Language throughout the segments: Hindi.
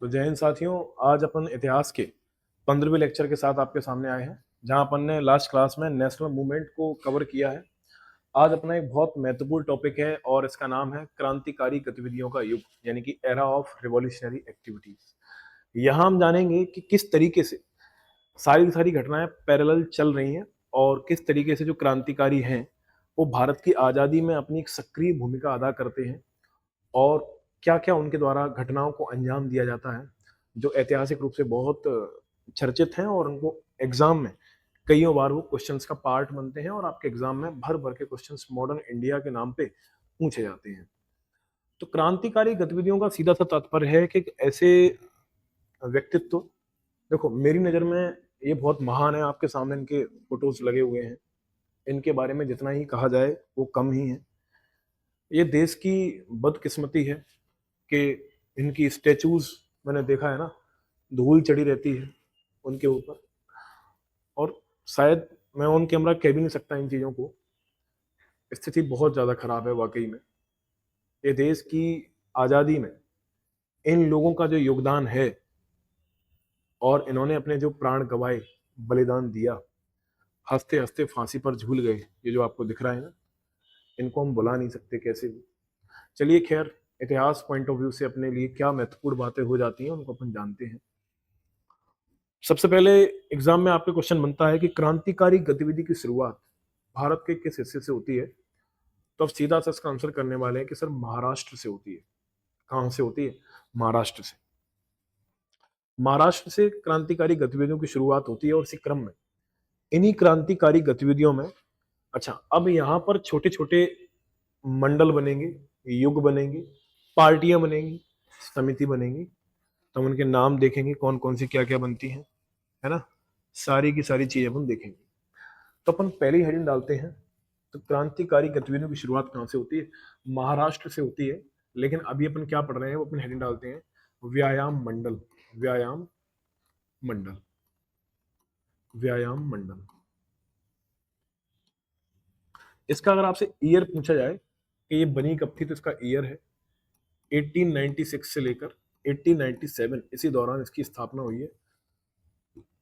तो जय हिंद साथियों। आज अपन इतिहास के 15वें लेक्चर के साथ आपके सामने आए हैं, जहां अपन ने लास्ट क्लास में नेशनल मूवमेंट को कवर किया है। आज अपना एक बहुत महत्वपूर्ण टॉपिक है और इसका नाम है क्रांतिकारी गतिविधियों का युग, यानी कि एरा ऑफ रिवॉल्यूशनरी एक्टिविटीज। यहाँ हम जानेंगे कि किस तरीके से सारी की सारी घटनाएं पैरेलल चल रही हैं और किस तरीके से जो क्रांतिकारी हैं वो भारत की आज़ादी में अपनी एक सक्रिय भूमिका अदा करते हैं और क्या क्या उनके द्वारा घटनाओं को अंजाम दिया जाता है, जो ऐतिहासिक रूप से बहुत चर्चित हैं और उनको एग्जाम में कईयों बार वो क्वेश्चंस का पार्ट बनते हैं और आपके एग्जाम में भर भर के क्वेश्चंस मॉडर्न इंडिया के नाम पे पूछे जाते हैं। तो क्रांतिकारी गतिविधियों का सीधा सा तात्पर्य है कि ऐसे व्यक्तित्व, देखो मेरी नज़र में ये बहुत महान है, आपके सामने इनके फोटोज लगे हुए हैं, इनके बारे में जितना ही कहा जाए वो कम ही है। ये देश की बदकिस्मती है कि इनकी स्टेचूज मैंने देखा है ना, धूल चढ़ी रहती है उनके ऊपर, और शायद मैं ऑन कैमरा कह भी नहीं सकता इन चीज़ों को। स्थिति बहुत ज़्यादा खराब है वाकई में। ये देश की आज़ादी में इन लोगों का जो योगदान है और इन्होंने अपने जो प्राण गंवाए, बलिदान दिया, हंसते हंसते फांसी पर झूल गए, ये जो आपको दिख रहा है ना, इनको हम बुला नहीं सकते कैसे भी। चलिए खैर, इतिहास पॉइंट ऑफ व्यू से अपने लिए क्या महत्वपूर्ण बातें हो जाती हैं उनको अपन जानते हैं। सबसे पहले एग्जाम में आपके क्वेश्चन बनता है कि क्रांतिकारी गतिविधि की शुरुआत भारत के किस हिस्से से होती है। तो अब सीधा सा इसका आंसर करने वाले हैं कि सर महाराष्ट्र से होती है। कहां से होती है? महाराष्ट्र से। महाराष्ट्र से क्रांतिकारी गतिविधियों की शुरुआत होती है और इसी क्रम में इन्हीं क्रांतिकारी गतिविधियों में, अच्छा अब यहाँ पर छोटे छोटे मंडल बनेंगे, युग बनेंगे, पार्टियां बनेंगी, समिति बनेंगी। तो हम उनके नाम देखेंगे कौन कौन सी क्या क्या बनती हैं, है ना, सारी की सारी चीजें अपन देखेंगे। तो अपन पहली हेडिंग डालते हैं। तो क्रांतिकारी गतिविधियों की शुरुआत कहाँ से होती है? महाराष्ट्र से होती है। लेकिन अभी अपन क्या पढ़ रहे हैं वो अपन हेडिंग डालते हैं व्यायाम मंडल। व्यायाम मंडल। व्यायाम मंडल। इसका अगर आपसे ईयर पूछा जाए कि ये बनी कब थी, तो इसका ईयर है 1896 से लेकर 1897, इसी दौरान इसकी स्थापना हुई है।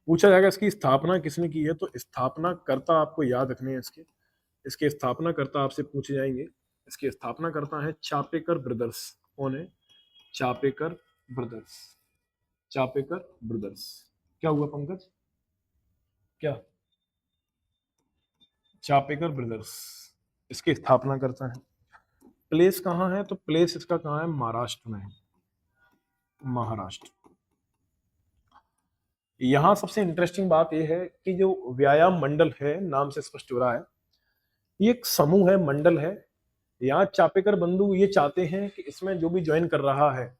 पूछा जाएगा इसकी स्थापना किसने की है, तो स्थापना कर्ता आपको याद रखने हैं इसके। इसके स्थापना कर्ता आपसे पूछे जाएंगे। इसके स्थापना करता है चापेकर ब्रदर्स। कौन है? चापेकर ब्रदर्स। चापेकर ब्रदर्स। क्या हुआ पंकज? क्या? चापेकर ब्रदर्स इसकी स्थापना करता है। प्लेस कहाँ है? तो प्लेस इसका कहाँ है? महाराष्ट्र में है। महाराष्ट्र। यहाँ सबसे इंटरेस्टिंग बात यह है कि जो व्यायाम मंडल है, नाम से स्पष्ट हो रहा है, ये एक समूह है, मंडल है। यहाँ चापेकर बंधु ये चाहते हैं कि इसमें जो भी ज्वाइन कर रहा है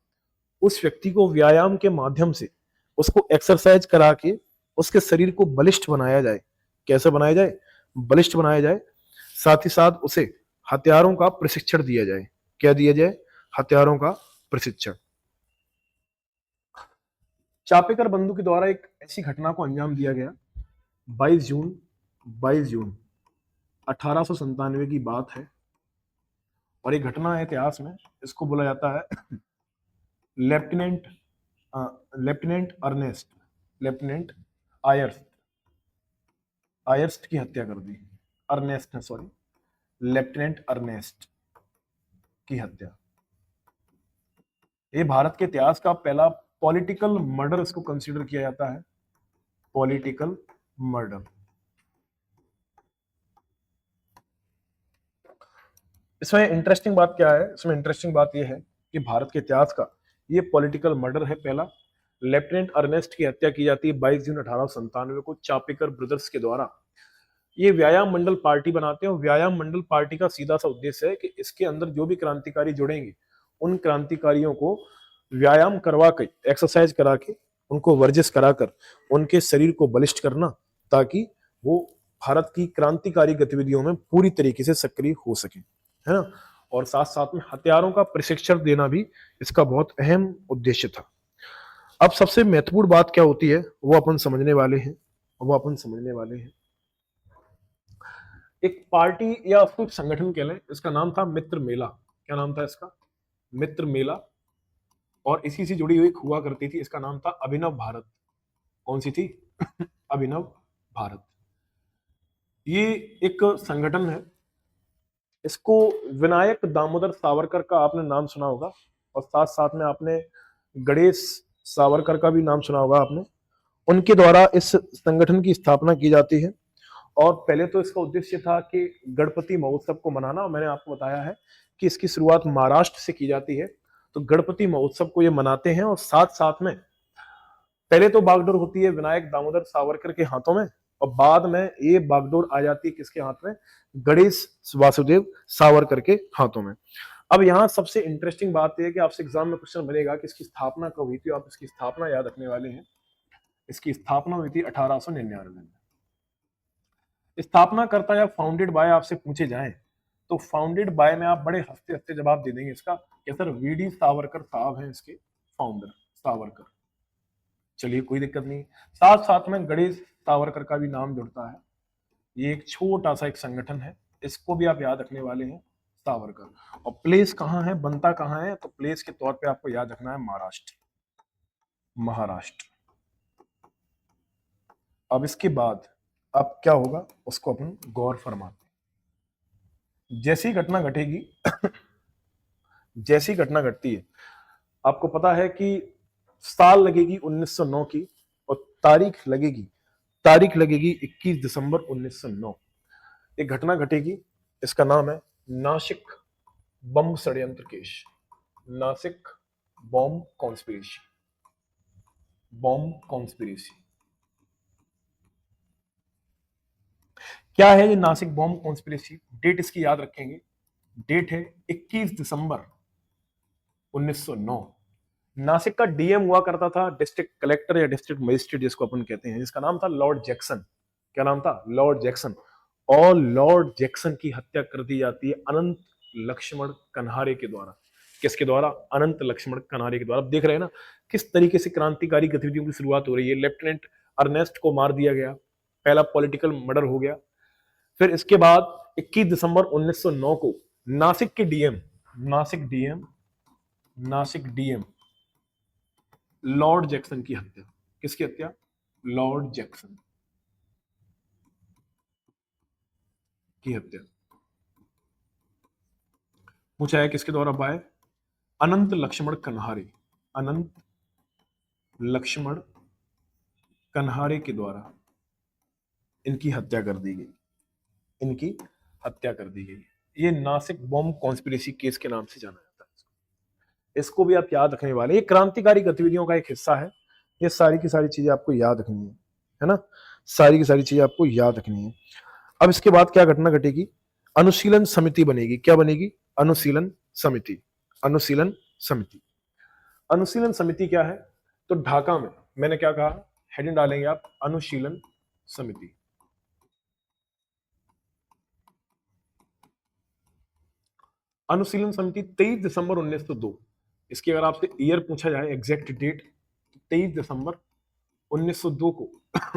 उस व्यक्ति को व्यायाम के माध्यम से उसको एक्सरसाइज करा के उसके शरीर को बलिष्ठ बनाया जाए। कैसे बनाया जाए? बलिष्ठ बनाया जाए। साथ ही साथ उसे हथियारों का प्रशिक्षण दिया जाए। क्या दिया जाए? हथियारों का प्रशिक्षण। चापेकर बंधु के द्वारा एक ऐसी घटना को अंजाम दिया गया 22 जून 1897 की बात है। और ये घटना है इतिहास में, इसको बोला जाता है लेफ्टिनेंट लेफ्टिनेंट अर्नेस्ट, लेफ्टिनेंट आयर्स्ट, आयर्स्ट की हत्या कर दी। अर्नेस्ट है, सॉरी, लेफ्टिनेंट अर्नेस्ट की हत्या। ये भारत के इतिहास का पहला पॉलिटिकल मर्डर इसको कंसीडर किया जाता है। Political murder. इसमें इंटरेस्टिंग बात क्या है? इसमें इंटरेस्टिंग बात यह है कि भारत के इतिहास का ये पॉलिटिकल मर्डर है पहला। लेफ्टिनेंट अर्नेस्ट की हत्या की जाती है 22 जून 1897 को चापेकर ब्रदर्स के द्वारा। ये व्यायाम मंडल पार्टी बनाते हैं और व्यायाम मंडल पार्टी का सीधा सा उद्देश्य है कि इसके अंदर जो भी क्रांतिकारी जुड़ेंगे उन क्रांतिकारियों को व्यायाम करवा के, एक्सरसाइज करा के, उनको वर्जिश कराकर उनके शरीर को बलिष्ठ करना, ताकि वो भारत की क्रांतिकारी गतिविधियों में पूरी तरीके से सक्रिय हो सके, है ना। और साथ साथ में हथियारों का प्रशिक्षण देना भी इसका बहुत अहम उद्देश्य था। अब सबसे महत्वपूर्ण बात क्या होती है वो अपन समझने वाले हैं। एक पार्टी या उसको एक संगठन कह लें, इसका नाम था मित्र मेला। क्या नाम था इसका? मित्र मेला। और इसी से जुड़ी हुई एक हुआ करती थी, इसका नाम था अभिनव भारत। कौन सी थी? अभिनव भारत। ये एक संगठन है, इसको विनायक दामोदर सावरकर का आपने नाम सुना होगा, और साथ साथ में आपने गणेश सावरकर का भी नाम सुना होगा आपने। उनके द्वारा इस संगठन की स्थापना की जाती है। और पहले तो इसका उद्देश्य था कि गणपति महोत्सव को मनाना, और मैंने आपको बताया है कि इसकी शुरुआत महाराष्ट्र से की जाती है। तो गणपति महोत्सव को ये मनाते हैं, और साथ साथ में पहले तो बागडोर होती है विनायक दामोदर सावरकर के हाथों में, और बाद में ये बागडोर आ जाती है किसके हाथ में? गणेश वासुदेव सावरकर के हाथों में। अब यहाँ सबसे इंटरेस्टिंग बात यह है कि आपसे एग्जाम में क्वेश्चन बनेगा कि इसकी स्थापना कब हुई थी। आप इसकी स्थापना याद रखने वाले हैं। इसकी स्थापना हुई थी 1899 में। स्थापना करता या फाउंडेड बाय आपसे पूछे जाए तो फाउंडेड बाय में आप बड़े हंसते हंसते जवाब दे देंगे इसका, कि सर वीडी सावरकर साहब हैं इसके फाउंडर, सावरकर। चलिए कोई दिक्कत नहीं। साथ साथ में गणेश सावरकर का भी नाम जुड़ता है। ये एक छोटा सा एक संगठन है, इसको भी आप याद रखने वाले हैं, सावरकर। और प्लेस कहाँ है, बनता कहाँ है? तो प्लेस के तौर पे आपको याद रखना है महाराष्ट्र, महाराष्ट्र। अब इसके बाद अब क्या होगा उसको अपन गौर फरमाते हैं। जैसी घटना घटेगी जैसी घटना घटती है, आपको पता है कि साल लगेगी 1909 की, और तारीख लगेगी 21 दिसंबर 1909। एक घटना घटेगी, इसका नाम है नासिक बम षड्यंत्र case, Nashik bomb conspiracy, bomb conspiracy. क्या है ये नासिक बॉम्ब कॉन्स्पिरेसी? डेट इसकी याद रखेंगे, डेट है 21 दिसंबर 1909। नासिक का डीएम हुआ करता था डिस्ट्रिक्ट कलेक्टर या डिस्ट्रिक्ट मजिस्ट्रेट जिसको अपन कहते हैं, जिसका नाम था लॉर्ड जैक्सन। क्या नाम था? Lord Jackson. और लॉर्ड जैक्सन की हत्या कर दी जाती है अनंत लक्ष्मण कन्हारे के द्वारा। किसके द्वारा? अनंत लक्ष्मण कन्हारे के द्वारा। आप देख रहे हैं ना किस तरीके से क्रांतिकारी गतिविधियों की शुरुआत हो रही है। लेफ्टिनेंट अर्नेस्ट को मार दिया गया, पहला पॉलिटिकल मर्डर हो गया। फिर इसके बाद 21 दिसंबर 1909 को नासिक के DM, Nashik DM Lord Jackson की हत्या। किसकी हत्या? लॉर्ड जैक्सन की हत्या। पूछा है किसके द्वारा? बाय अनंत लक्ष्मण कन्हारे, अनंत लक्ष्मण कन्हारे के द्वारा इनकी हत्या कर दी गई, इनकी हत्या कर दी गई। ये नासिक बॉम्ब कॉन्स्पिरेसी केस के नाम से जाना जाता है। इसको भी आप याद रखने वाले। ये क्रांतिकारी गतिविधियों का एक हिस्सा है। ये सारी की सारी चीजें आपको याद रखनी है ना? सारी की सारी चीजें आपको याद रखनी है। अब इसके बाद क्या घटना घटेगी? अनुशीलन समिति बनेगी। क्या बनेगी? अनुशीलन समिति, अनुशीलन समिति। अनुशीलन समिति क्या है? तो ढाका में, मैंने क्या कहा, हेडिंग डालेंगे आप, अनुशीलन समिति। अनुशीलन समिति 23 दिसंबर 1902। इसकी अगर आपसे ईयर पूछा जाए, एग्जैक्ट डेट, 23 दिसंबर 1902 को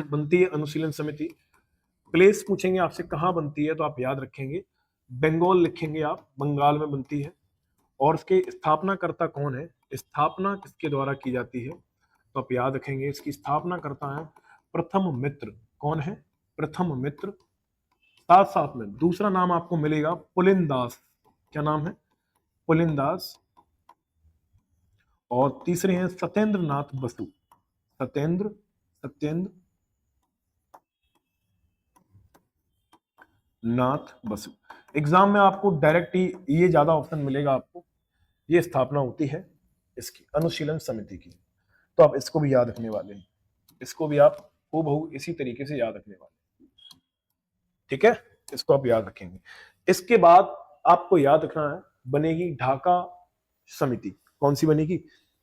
बनती है अनुशीलन समिति। प्लेस पूछेंगे आपसे कहां बनती है, तो आप याद रखेंगे बंगाल लिखेंगे आप, बंगाल में बनती है। और इसके स्थापनाकर्ता कौन है, स्थापना किसके द्वारा की जाती है, तो आप याद रखेंगे इसकी स्थापना करता है प्रथम मित्र। कौन है? प्रथम मित्र। साथ साथ में दूसरा नाम आपको मिलेगा पुलिनदास। क्या नाम है? पुलिनदास। और तीसरे हैं सत्येंद्र नाथ बसु, सत्येंद्र नाथ बसु। एग्जाम में आपको डायरेक्ट ही ये ज्यादा ऑप्शन मिलेगा आपको। ये स्थापना होती है इसकी अनुशीलन समिति की, तो आप इसको भी याद रखने वाले हैं। इसको भी आप हूबहू इसी तरीके से याद रखने वाले हैं। ठीक है, इसको आप याद रखेंगे। इसके बाद आपको याद रखना है बनेगी ढाका समिति। कौन सी बनेगी?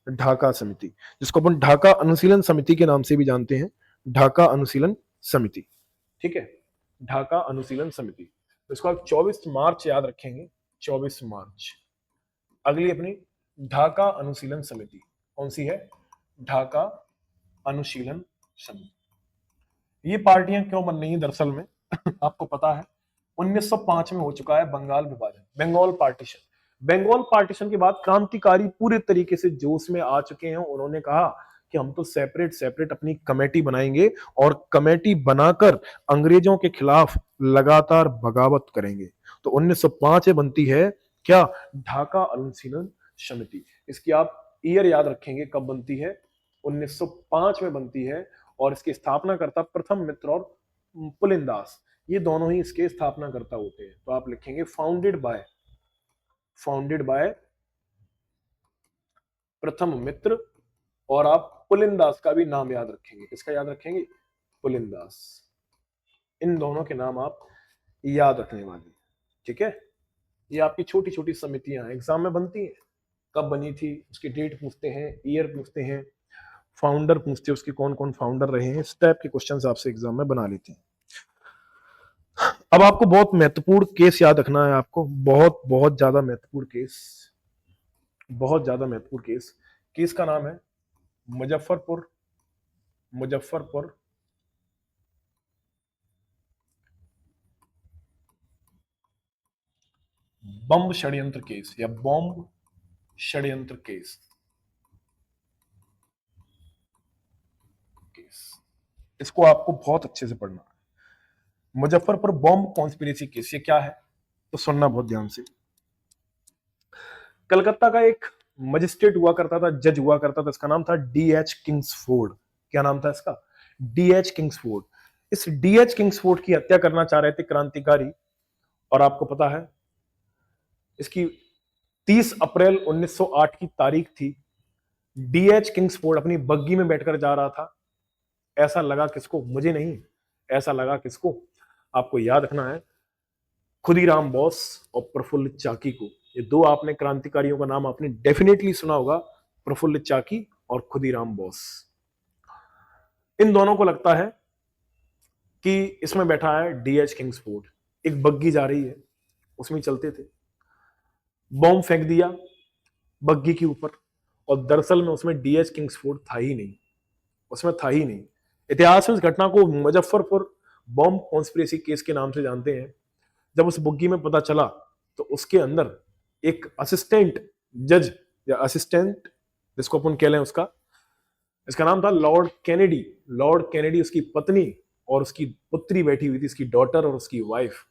ढाका समिति, जिसको अपन ढाका अनुशीलन समिति के नाम से भी जानते हैं, ढाका अनुशीलन समिति। ठीक है, ढाका अनुशीलन समिति। तो इसको आप 24 मार्च याद रखेंगे, 24 मार्च। अगली अपनी ढाका अनुशीलन समिति कौन सी है? ढाका अनुशीलन समिति। ये पार्टियां क्यों बन रही हैं दरअसल में आपको पता है 1905 में हो चुका है बंगाल विभाजन, बंगाल पार्टीशन। बंगाल पार्टीशन के बाद क्रांतिकारी पूरे तरीके से जोश में आ चुके हैं। उन्होंने कहा कि हम तो सेपरेट सेपरेट अपनी कमेटी बनाएंगे और कमेटी बनाकर अंग्रेजों के खिलाफ लगातार बगावत करेंगे। तो 1905 में बनती है क्या, ढाका अनुशीलन समिति। इसकी आप ईयर याद रखेंगे कब बनती है, 1905 में बनती है। और इसकी स्थापना करता प्रथम मित्र और पुलिंदास, ये दोनों ही इसके स्थापना करता होते हैं। तो आप लिखेंगे फाउंडेड बाय प्रथम मित्र, और आप पुलिंदास का भी नाम याद रखेंगे। किसका याद रखेंगे, पुलिंदास। इन दोनों के नाम आप याद रखने वाले, ठीक है। ये आपकी छोटी छोटी समितियां एग्जाम में बनती हैं। कब बनी थी उसकी डेट पूछते हैं, ईयर पूछते हैं, फाउंडर पूछते हैं, उसके कौन कौन फाउंडर रहे हैं। इस टाइप के क्वेश्चंस आपसे एग्जाम में बना लेते हैं। अब आपको बहुत महत्वपूर्ण केस याद रखना है, आपको बहुत बहुत ज्यादा महत्वपूर्ण केस, बहुत ज्यादा महत्वपूर्ण केस। केस का नाम है मुजफ्फरपुर बम षड्यंत्र केस या बॉम्ब षड्यंत्र केस। इसको आपको बहुत अच्छे से पढ़ना है। मुजफ्फरपुर बॉम्ब कॉन्स्पिरेसी केस, ये क्या है तो सुनना बहुत ध्यान से। कलकत्ता का एक मजिस्ट्रेट हुआ करता था, जज हुआ करता था, इसका नाम था D.H. किंग्सफोर्ड। क्या नाम था इसका, D.H. किंग्सफोर्ड। इस D.H. किंग्सफोर्ड की हत्या करना चाह रहे थे क्रांतिकारी, और आपको पता है इसकी 30 अप्रैल 1908 की तारीख थी। D.H. किंग्सफोर्ड अपनी बग्गी में बैठकर जा रहा था। ऐसा लगा किसको, मुझे नहीं, ऐसा लगा किसको, आपको याद रखना है, खुदीराम बोस और प्रफुल्ल चाकी को। ये दो आपने क्रांतिकारियों का नाम आपने डेफिनेटली सुना होगा, प्रफुल्ल चाकी और खुदीराम बोस। इन दोनों को लगता है कि इसमें बैठा है D.H. किंग्सफोर्ड, एक बग्गी जा रही है, उसमें चलते थे, बॉम्ब फेंक दिया बग्गी के ऊपर, और दरअसल में उसमें D.H. किंग्सफोर्ड था ही नहीं, उसमें था ही नहीं। इतिहास में इस घटना को मुजफ्फरपुर बॉम्ब कॉन्स्पिरेसी केस के नाम से जानते हैं। जब उस बुग्गी में पता चला तो उसके अंदर एक असिस्टेंट जज या असिस्टेंट जिसको अपन कह लें, उसका इसका नाम था लॉर्ड कैनेडी। लॉर्ड कैनेडी, उसकी पत्नी और उसकी पुत्री बैठी हुई थी, इसकी डॉटर और उसकी वाइफ।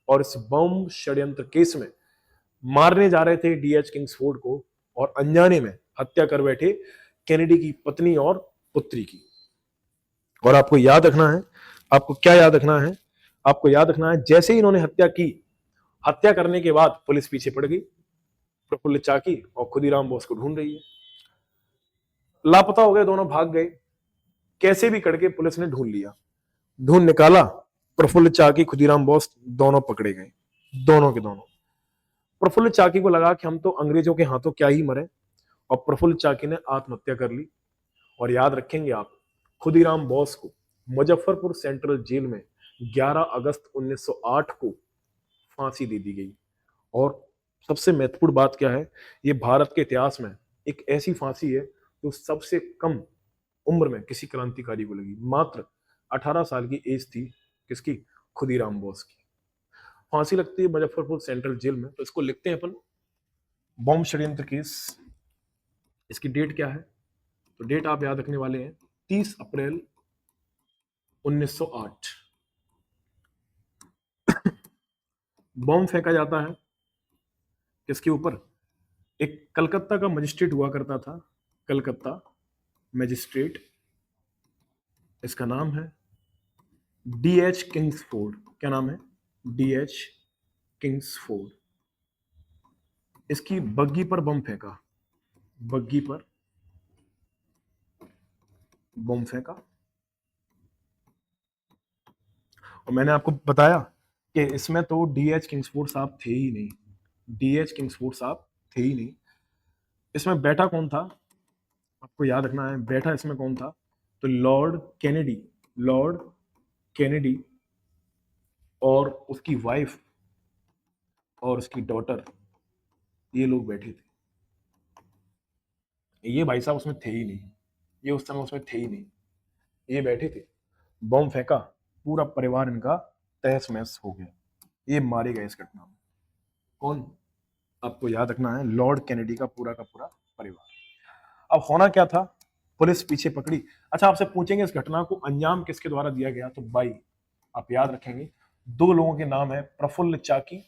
और इस बम षड्यंत्र केस में मारने जा रहे थे D.H. किंग्सफोर्ड को, और अनजाने में हत्या कर बैठे कैनेडी की पत्नी और पुत्री की। और आपको याद रखना है, आपको क्या याद रखना है, आपको याद रखना है, जैसे ही इन्होंने हत्या की, हत्या करने के बाद पुलिस पीछे पड़ गई, प्रफुल्ल चाकी और खुदीराम बोस को ढूंढ रही है। लापता हो गए दोनों, भाग गए, कैसे भी करके पुलिस ने ढूंढ लिया, ढूंढ निकाला, प्रफुल्ल चाकी खुदीराम बोस दोनों पकड़े गए, दोनों के दोनों। प्रफुल्ल चाकी को लगा कि हम तो अंग्रेजों के हाथों क्या ही मरे, और प्रफुल्ल चाकी ने आत्महत्या कर ली। और याद रखेंगे आप, खुदीराम बोस को मुजफ्फरपुर सेंट्रल जेल में 11 अगस्त 1908 को फांसी दे दी गई। और सबसे महत्वपूर्ण बात क्या है, ये भारत के इतिहास में एक ऐसी फांसी है जो सबसे कम उम्र में किसी क्रांतिकारी को लगी। मात्र 18 साल की एज थी किसकी, खुदीराम बोस की। फांसी लगती है मुजफ्फरपुर सेंट्रल जेल में। तो इसको लिखते हैं अपन बॉम्ब षड्यंत्र केस। इसकी डेट क्या है, तो डेट आप याद रखने वाले हैं 30 अप्रैल 1908। बॉम्ब फेंका जाता है किसके ऊपर, एक कलकत्ता का मजिस्ट्रेट हुआ करता था, कलकत्ता मजिस्ट्रेट, इसका नाम है D.H. किंग्सफोर्ड। क्या नाम है, D.H. किंग्सफोर्ड। इसकी बग्गी पर बम फेंका, बग्गी पर बम फेंका। और मैंने आपको बताया कि इसमें तो D.H. किंग्सफोर्ड साहब थे ही नहीं, D.H. किंग्सफोर्ड साहब थे ही नहीं। इसमें बैठा कौन था, आपको याद रखना है, बैठा इसमें कौन था, तो लॉर्ड कैनेडी, लॉर्ड कैनेडी और उसकी वाइफ और उसकी डॉटर, ये लोग बैठे थे। ये भाई साहब उसमें थे ही नहीं, ये उस समय उसमें थे ही नहीं, ये बैठे थे। बम फेंका, पूरा परिवार इनका तहस महस हो गया, ये मारे गए इस घटना में। कौन, आपको याद रखना है लॉर्ड कैनेडी का पूरा परिवार। अब होना क्या था, पुलिस पीछे पकड़ी। अच्छा, आपसे पूछेंगे इस घटना को अंजाम किसके द्वारा दिया गया, तो भाई आप याद रखेंगे दो लोगों के नाम है, प्रफुल्ल चाकी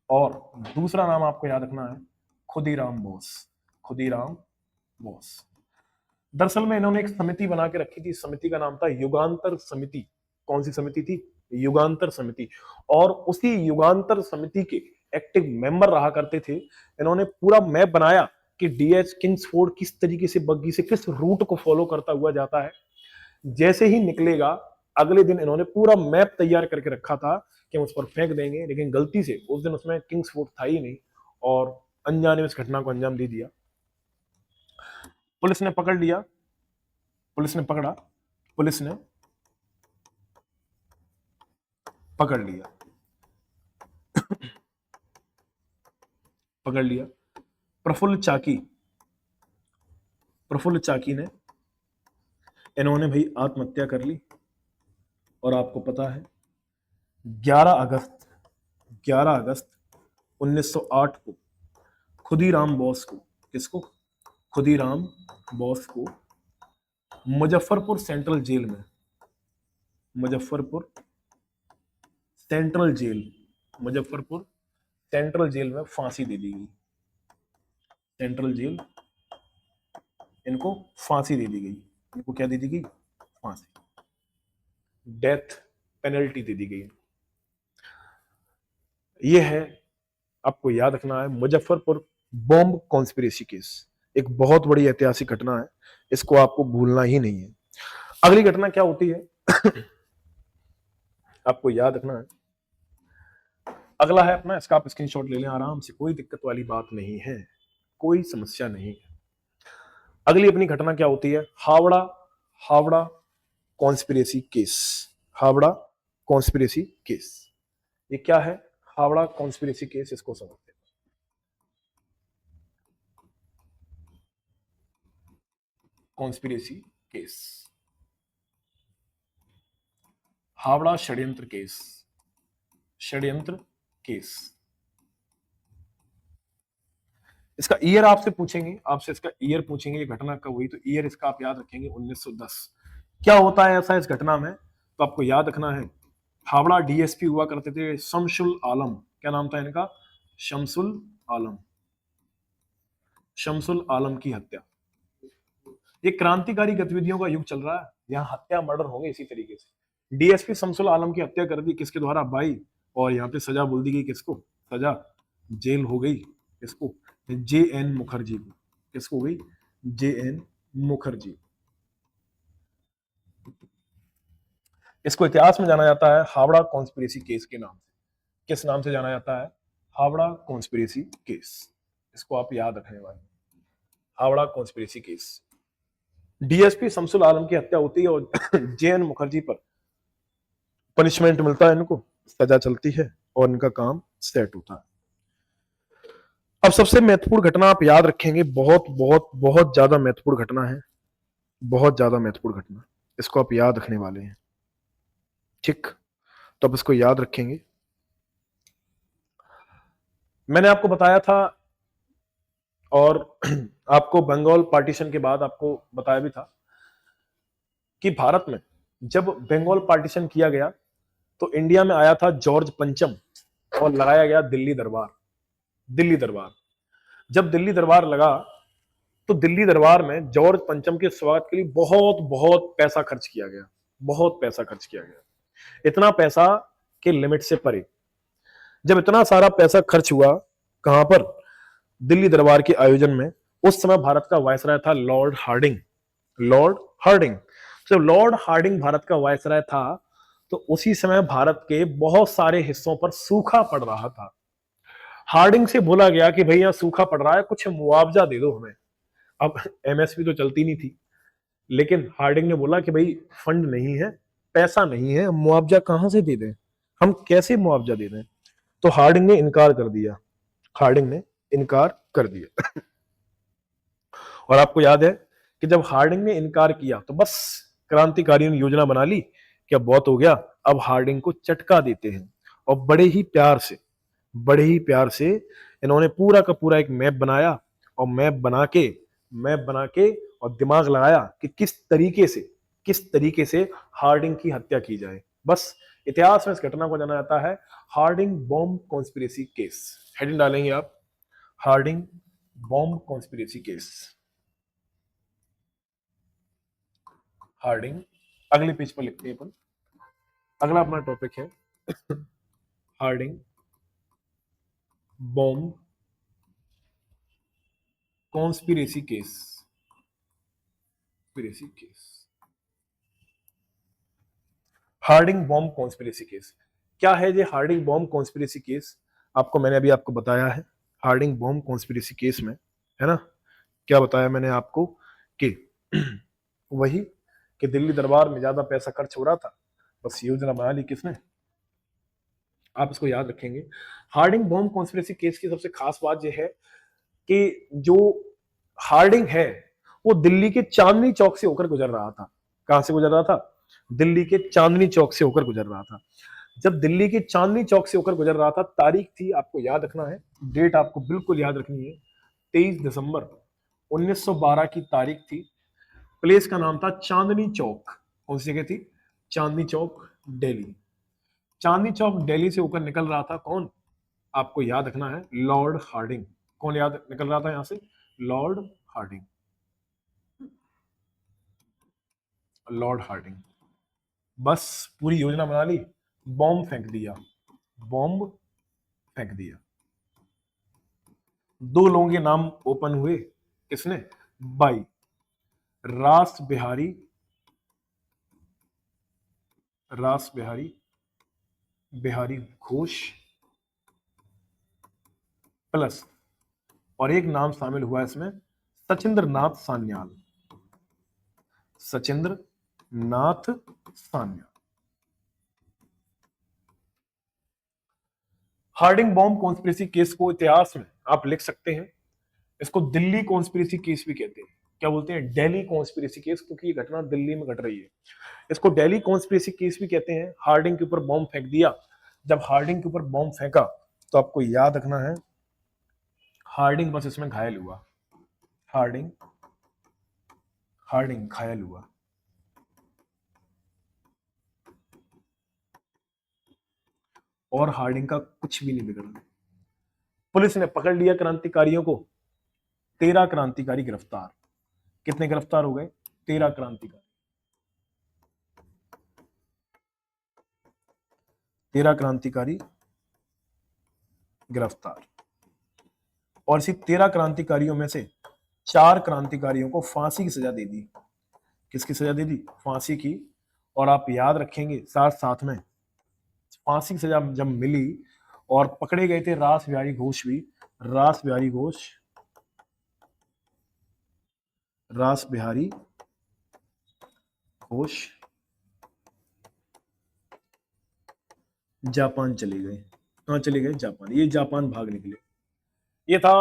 और दूसरा नाम आपको याद रखना है खुदीराम बोस। खुदीराम बोस। दरअसल में इन्होंने एक समिति बना के रखी थी, समिति का नाम था युगांतर समिति। कौन सी समिति थी, युगांतर समिति। और उसी युगांतर समिति के एक्टिव मेंबर रहा करते थे। इन्होंने पूरा मैप बनाया कि डीएच किंग्सफोर्ड किस तरीके से बग्गी से किस रूट को फॉलो करता हुआ जाता है। जैसे ही निकलेगा अगले दिन इन्होंने पूरा मैप तैयार करके रखा था कि हम उस पर फेंक देंगे, लेकिन गलती से उस दिन उसमें किंग्सफोर्ड था ही नहीं और अनजाने में इस घटना को अंजाम दे दिया। पुलिस ने पकड़ लिया, पुलिस ने पकड़ा, पुलिस ने पकड़ लिया, पकड़ लिया। प्रफुल्ल चाकी ने इन्होंने भाई आत्महत्या कर ली। और आपको पता है 11 अगस्त 1908 को खुदीराम बोस को, किसको, खुदीराम बोस को मुजफ्फरपुर सेंट्रल जेल में, मुजफ्फरपुर सेंट्रल जेल में फांसी दे दी गई। सेंट्रल जेल इनको फांसी दे दी गई। इनको क्या दे दी गई, फांसी, डेथ पेनल्टी दे दी गई। यह है, आपको याद रखना है, मुजफ्फरपुर बॉम्ब कॉन्स्पिरेसी केस। एक बहुत बड़ी ऐतिहासिक घटना है, इसको आपको भूलना ही नहीं है। अगली घटना क्या होती है आपको याद रखना है। अगला है अपना, इसका आप स्क्रीनशॉट ले लें आराम से, कोई दिक्कत वाली बात नहीं है, कोई समस्या नहीं है। अगली अपनी घटना क्या होती है, Howrah conspiracy case. Howrah conspiracy case, ये क्या है, हावड़ा कॉन्स्पिरेसी केस, इसको समझते हैं। कॉन्स्पिरेसी केस, हावड़ा षड्यंत्र केस, षड्यंत्र केस। इसका ईयर आपसे पूछेंगे, आपसे इसका ईयर पूछेंगे, ये घटना कब हुई, तो ईयर इसका आप याद रखेंगे 1910। क्या होता है ऐसा इस घटना में, तो आपको याद रखना है हावड़ा डीएसपी हुआ करते थे शमसुल आलम। क्या नाम था इनका, शमसुल आलम। शमसुल आलम की हत्या, ये क्रांतिकारी गतिविधियों का युग चल रहा है, यहाँ हत्या मर्डर होंगे इसी तरीके से। डीएसपी शमसुल आलम की हत्या कर दी, किसके द्वारा, भाई, और यहाँ पे सजा बोल दी गई, किसको, सजा, जेल हो गई, किसको, JN मुखर्जी को। किसको हुई, JN मुखर्जी। इसको इतिहास में जाना जाता है हावड़ा कॉन्स्पिरेसी केस के नाम से। किस नाम से जाना जाता है, हावड़ा कॉन्स्पिरेसी केस। इसको आप याद रखने वाले, Howrah conspiracy case. DSP Shamsul Alam की हत्या होती है और JN मुखर्जी पर पनिशमेंट मिलता है, इनको सजा चलती है और इनका काम सेट होता है। अब सबसे महत्वपूर्ण घटना आप याद रखेंगे, बहुत बहुत बहुत ज्यादा महत्वपूर्ण घटना है, बहुत ज्यादा महत्वपूर्ण घटना, इसको आप याद रखने वाले हैं, ठीक, तो आप इसको याद रखेंगे। मैंने आपको बताया था और आपको बंगाल पार्टीशन के बाद आपको बताया भी था कि भारत में जब बंगाल पार्टीशन किया गया तो इंडिया में आया था जॉर्ज पंचम और लगाया गया दिल्ली दरबार। दिल्ली दरबार, जब दिल्ली दरबार लगा तो दिल्ली दरबार में जॉर्ज पंचम के स्वागत के लिए बहुत बहुत पैसा खर्च किया गया, बहुत पैसा खर्च किया गया, इतना पैसा के लिमिट से परे। जब इतना सारा पैसा खर्च हुआ, कहां पर, दिल्ली दरबार के आयोजन में, उस समय भारत का वायसराय था लॉर्ड हार्डिंग। लॉर्ड हार्डिंग, जब लॉर्ड हार्डिंग भारत का वायसराय था तो उसी समय भारत के बहुत सारे हिस्सों पर सूखा पड़ रहा था। हार्डिंग से बोला गया कि भैया सूखा पड़ रहा है, कुछ मुआवजा दे दो हमें। अब एमएसपी तो चलती नहीं थी, लेकिन हार्डिंग ने बोला कि भाई फंड नहीं है, पैसा नहीं है, मुआवजा कहां से दे दें, हम कैसे मुआवजा दे दें। तो हार्डिंग ने इनकार कर दिया, हार्डिंग ने इनकार कर दिया। और आपको याद है कि जब हार्डिंग ने इनकार किया तो बस क्रांतिकारियों ने योजना बना ली कि अब बहुत हो गया, अब हार्डिंग को चटका देते हैं और बड़े ही प्यार से बड़े ही प्यार से इन्होंने पूरा का पूरा एक मैप बनाया, और मैप बना के और दिमाग लगाया कि किस तरीके से हार्डिंग की हत्या की जाए। बस इतिहास में इस घटना को जाना जाता है Harding bomb conspiracy case. Heading डालेंगे आप, Harding bomb conspiracy case. Harding, अगले पेज पर लिखते हैं अपन। अगला अपना टॉपिक है Harding bomb conspiracy case. Harding bomb conspiracy case क्या है? ये हार्डिंग बॉम्ब कॉन्स्पिरेसी केस आपको मैंने अभी आपको बताया है। हार्डिंग बॉम्ब कॉन्स्पिरेसी केस में, है ना, क्या बताया मैंने आपको कि वही कि दिल्ली दरबार में ज्यादा पैसा खर्च हो रहा था, बस योजना बना ली किसने? आप इसको याद रखेंगे। हार्डिंग बॉम्ब कॉन्स्पिरेसी केस की सबसे खास बात यह है कि जो हार्डिंग है वो दिल्ली के चांदनी चौक से होकर गुजर रहा था। कहां से गुजर रहा था? दिल्ली के चांदनी चौक से होकर गुजर रहा था। जब दिल्ली के चांदनी चौक से होकर गुजर रहा था, तारीख थी, आपको याद रखना है, डेट आपको बिल्कुल याद रखनी है, 23 दिसंबर 1912 की तारीख थी। प्लेस का नाम था चांदनी चौक। कौन सी जगह थी? चांदनी चौक, दिल्ली। चांदनी चौक दिल्ली से होकर निकल रहा था कौन? आपको याद रखना है, लॉर्ड हार्डिंग। कौन याद निकल रहा था यहां से? Lord Harding. Lord Harding. बस पूरी योजना बना ली, बॉम्ब फेंक दिया, बॉम्ब फेंक दिया। दो लोगों के नाम ओपन हुए, किसने? बाई रास बिहारी, रास बिहारी, बिहारी घोष, प्लस और एक नाम शामिल हुआ इसमें, Sachindra Nath Sanyal. Sachindra Nath Sanyal. Hardinge bomb conspiracy case को इतिहास में आप लिख सकते हैं, इसको दिल्ली कॉन्स्पिरेसी केस भी कहते हैं। क्या बोलते हैं? दिल्ली कॉन्स्पिरेसी केस, क्योंकि ये घटना दिल्ली में घट रही है। इसको दिल्ली कॉन्स्पिरेसी केस भी कहते हैं। हार्डिंग के ऊपर बॉम्ब फेंक दिया। जब हार्डिंग के ऊपर बॉम्ब फेंका तो आपको याद रखना है, हार्डिंग बस इसमें घायल हुआ। हार्डिंग हार्डिंग घायल हुआ। और हार्डिंग का कुछ भी नहीं बिगड़ा। पुलिस ने पकड़ लिया क्रांतिकारियों को। 13 क्रांतिकारी गिरफ्तार। कितने गिरफ्तार हो गए? 13 क्रांतिकारी। 13 क्रांतिकारी गिरफ्तार। और इसी 13 क्रांतिकारियों में से 4 क्रांतिकारियों को फांसी की सजा दे दी। किसकी सजा दे दी? फांसी की। और आप याद रखेंगे, साथ साथ में फांसी की सजा जब मिली और पकड़े गए थे रास बिहारी घोष भी। रास बिहारी घोष, रास बिहारी घोष जापान चले गए। कहां चले गए? जापान। ये जापान भाग निकले। ये था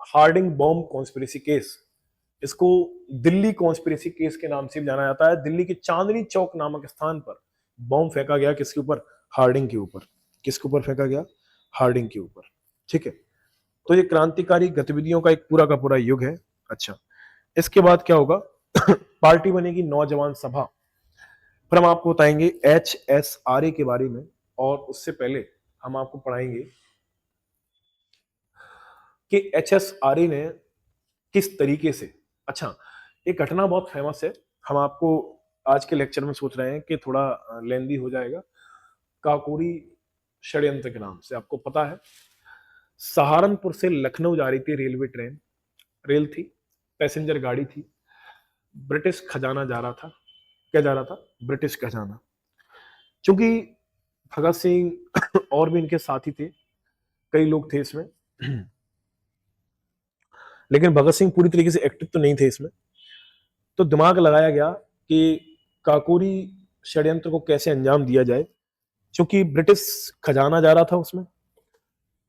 हार्डिंग बॉम्ब कॉन्स्पिरेसी केस। इसको दिल्ली कॉन्स्पिरेसी केस के नाम से भी जाना जाता है। दिल्ली के चांदनी चौक नामक स्थान पर बॉम्ब फेंका गया। किसके ऊपर? हार्डिंग के ऊपर। किसके ऊपर फेंका गया? हार्डिंग के ऊपर। ठीक है, तो ये क्रांतिकारी गतिविधियों का एक पूरा का पूरा युग है। अच्छा, इसके बाद क्या होगा? पार्टी बनेगी नौजवान सभा। फिर हम आपको बताएंगे HSRA के बारे में, और उससे पहले हम आपको पढ़ाएंगे कि HSRA ने किस तरीके से, अच्छा, एक घटना बहुत फेमस है, हम आपको आज के लेक्चर में सोच रहे हैं कि थोड़ा लेंदी हो जाएगा। काकोरी षड्यंत्र के नाम से, आपको पता है, सहारनपुर से लखनऊ जा रही थी रेलवे ट्रेन, रेल थी, पैसेंजर गाड़ी थी। ब्रिटिश खजाना जा रहा था। क्या जा रहा था? ब्रिटिश खजाना। क्योंकि भगत सिंह और भी इनके साथी थे, कई लोग थे इसमें, लेकिन भगत सिंह पूरी तरीके से एक्टिव तो नहीं थे इसमें। तो दिमाग लगाया गया कि काकोरी षड्यंत्र को कैसे अंजाम दिया जाए, क्योंकि ब्रिटिश खजाना जा रहा था उसमें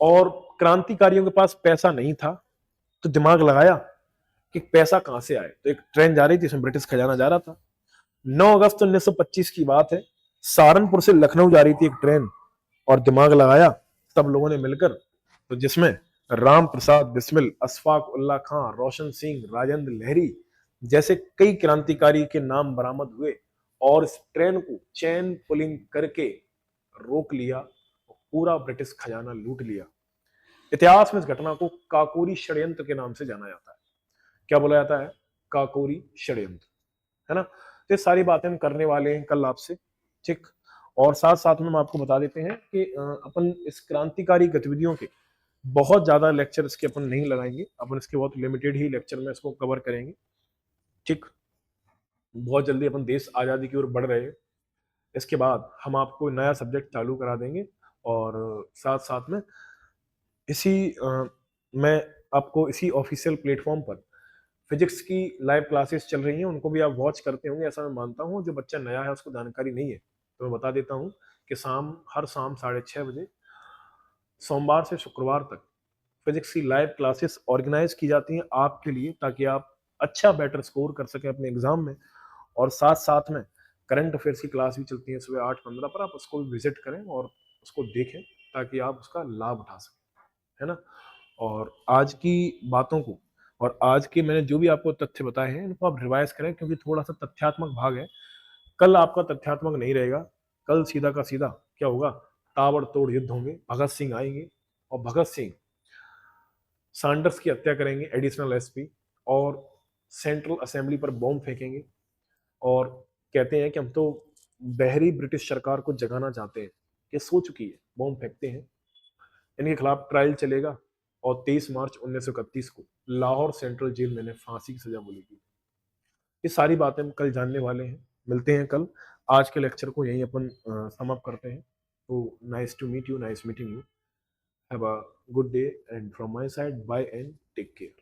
और क्रांतिकारियों के पास पैसा नहीं था। तो दिमाग लगाया कि पैसा कहां से आए। तो एक ट्रेन जा रही थी, इसमें ब्रिटिश खजाना जा रहा था। 9 अगस्त 1925 की बात है, सहारनपुर से लखनऊ जा रही थी एक ट्रेन, और दिमाग लगाया सब लोगों ने मिलकर तो जिसमें राम प्रसाद बिस्मिल, अशफाक उल्ला खां, रोशन सिंह, राजेंद्र लहरी जैसे कई क्रांतिकारी के नाम बरामद हुए और इस ट्रेन को चैन पुलिंग करके रोक लिया, पूरा ब्रिटिश खजाना लूट लिया। इतिहास में इस घटना को काकोरी षड्यंत्र के नाम से जाना जाता है। क्या बोला जाता है? काकोरी षड्यंत्र, है ना। तो ये सारी बातें हम करने वाले हैं कल आपसे, ठीक। और साथ साथ में हम आपको बता देते हैं कि अपन इस क्रांतिकारी गतिविधियों के बहुत ज्यादा लेक्चर इसके अपन नहीं लगाएंगे, अपन इसके बहुत लिमिटेड ही लेक्चर में इसको कवर करेंगे, ठीक। बहुत जल्दी अपन देश आजादी की ओर बढ़ रहे हैं। इसके बाद हम आपको नया सब्जेक्ट चालू करा देंगे और साथ साथ में इसी मैं आपको इसी ऑफिशियल प्लेटफॉर्म पर फिजिक्स की लाइव क्लासेस चल रही हैं, उनको भी आप वॉच करते होंगे ऐसा मैं मानता हूँ। जो बच्चा नया है उसको जानकारी नहीं है तो मैं बता देता हूँ कि हर शाम 6:30 बजे सोमवार से शुक्रवार तक फिजिक्स की लाइव क्लासेस ऑर्गेनाइज की जाती हैं आपके लिए, ताकि आप अच्छा बेटर स्कोर कर सकें अपने एग्जाम में। और साथ साथ में करंट अफेयर्स की क्लास भी चलती है सुबह 8:15 पर, आप उसको विजिट करें और उसको देखें ताकि आप उसका लाभ उठा सकें, है ना। और आज की बातों को और आज के मैंने जो भी आपको तथ्य बताए हैं इनको आप रिवाइज करें, क्योंकि थोड़ा सा तथ्यात्मक भाग है। कल आपका तथ्यात्मक नहीं रहेगा, कल सीधा का सीधा क्या होगा, ताबड़तोड़ युद्ध होंगे, भगत सिंह आएंगे और भगत सिंह सैंडर्स की हत्या करेंगे, एडिशनल एसपी, और सेंट्रल असेंबली पर बॉम्ब फेंकेंगे और कहते हैं कि हम तो बहरी ब्रिटिश सरकार को जगाना चाहते हैं, ये सो चुकी है, बॉम्ब फेंकते हैं। इनके खिलाफ ट्रायल चलेगा और 23 मार्च 1931 को लाहौर सेंट्रल जेल में इन्हें फांसी की सजा मिलेगी। ये सारी बातें हम कल जानने वाले हैं, मिलते हैं कल। आज के लेक्चर को यहीं अपन सम अप करते हैं। तो nice to meet you, nice meeting you, have a good day and from my side bye and take care.